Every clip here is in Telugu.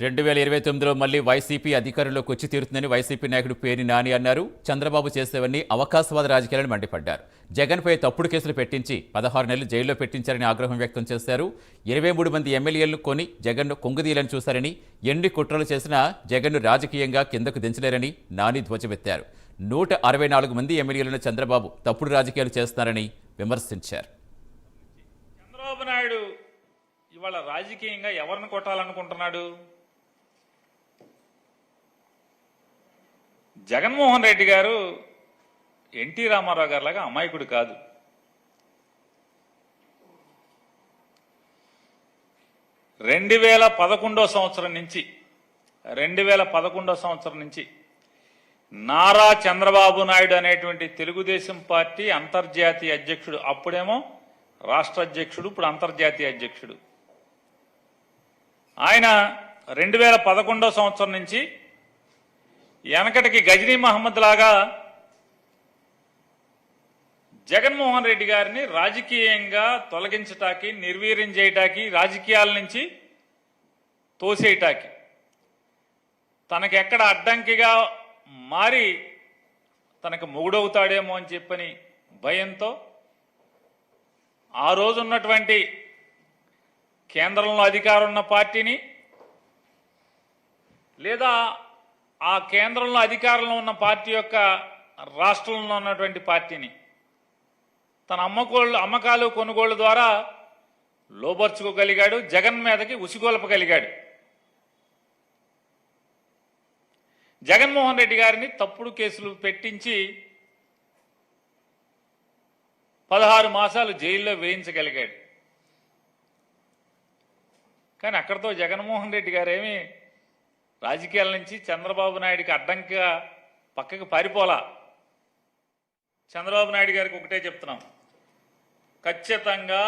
2029లో మళ్లీ వైసీపీ అధికారంలోకి వచ్చి తీరుతుందని వైసీపీ నాయకుడు పేర్ని నాని అన్నారు. చంద్రబాబు చేసేవన్నీ అవకాశవాద రాజకీయాలను మండిపడ్డారు. జగన్పై తప్పుడు కేసులు పెట్టించి 16 నెలలు జైల్లో పెట్టించారని ఆగ్రహం వ్యక్తం చేశారు. 23 మంది ఎమ్మెల్యేలను కొని జగన్ను కొంగుదీయాలని చూశారని, ఎన్ని కుట్రలు చేసినా జగన్ను రాజకీయంగా కిందకు దించలేరని నాని ధ్వజమెత్తారు. 164 మంది ఎమ్మెల్యేలను చంద్రబాబు తప్పుడు రాజకీయాలు చేస్తున్నారని విమర్శించారు. చంద్రబాబు నాయుడు ఇవాళ రాజకీయంగా ఎవరిని కొట్టాలనుకుంటున్నాడు? జగన్మోహన్ రెడ్డి గారు ఎన్టీ రామారావు గారి లాగా అమాయకుడు కాదు. రెండు వేల పదకొండో సంవత్సరం నుంచి నారా చంద్రబాబు నాయుడు అనేటువంటి తెలుగుదేశం పార్టీ అంతర్జాతీయ అధ్యక్షుడు, అప్పుడేమో రాష్ట్ర అధ్యక్షుడు, ఇప్పుడు అంతర్జాతీయ అధ్యక్షుడు. ఆయన 2011 సంవత్సరం నుంచి వెనకటికి గజనీ మహమ్మద్ లాగా జగన్మోహన్ రెడ్డి గారిని రాజకీయంగా తొలగించటానికి, నిర్వీర్యం చేయటానికి, రాజకీయాల నుంచి తోసేయటానికి, తనకెక్కడ అడ్డంకిగా మారి తనకు మొగుడవుతాడేమో అని చెప్పని భయంతో ఆ రోజున్నటువంటి కేంద్రంలో అధికారం ఉన్న పార్టీని, లేదా ఆ కేంద్రంలో అధికారంలో ఉన్న పార్టీ యొక్క రాష్ట్రంలో ఉన్నటువంటి పార్టీని తన అమ్మకాలు కొనుగోళ్ల ద్వారా లోబర్చుకోగలిగాడు. జగన్ మీదకి ఉసిగొల్పగలిగాడు. జగన్మోహన్ రెడ్డి గారిని తప్పుడు కేసులు పెట్టించి 16 మాసాలు జైల్లో వేయించగలిగాడు. కానీ అక్కడితో జగన్మోహన్ రెడ్డి గారేమి రాజకీయాల నుంచి చంద్రబాబు నాయుడికి అడ్డంకిగా పక్కకి పారిపోలా. చంద్రబాబు నాయుడు గారికి ఒకటే చెప్తున్నాం, ఖచ్చితంగా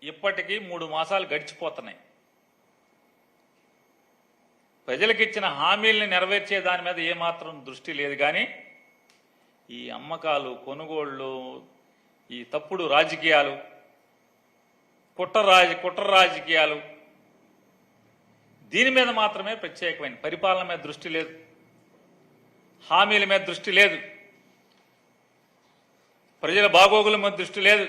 ఇప్పటికీ 3 మాసాలు గడిచిపోతున్నాయి. ప్రజలకిచ్చిన హామీల్ని నెరవేర్చే దాని మీద ఏమాత్రం దృష్టి లేదు. కానీ ఈ అమ్మకాలు, కొనుగోళ్లు, ఈ తప్పుడు రాజకీయాలు, కుట్ర రాజకీయాలు, దీని మీద మాత్రమే ప్రత్యేకమైన పరిపాలన మీద దృష్టి లేదు, హామీల మీద దృష్టి లేదు, ప్రజల బాగోగుల మీద దృష్టి లేదు.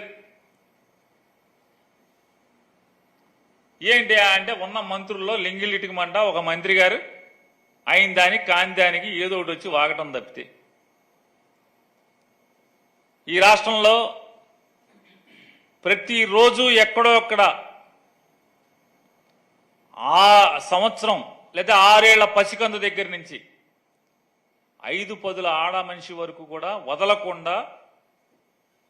ఏంటి అంటే ఉన్న మంత్రుల్లో లింగిలిటికమంట ఒక మంత్రి గారు అయిన దానికి కాని దానికి ఏదో ఒకటి వచ్చి వాగటం తప్పితే ఈ రాష్ట్రంలో ప్రతిరోజు ఎక్కడో అక్కడ ఆ సంవత్సరం లేదా 6 ఏళ్ల పసికందు దగ్గర నుంచి 5 పదుల ఆడ మనిషి వరకు కూడా వదలకుండా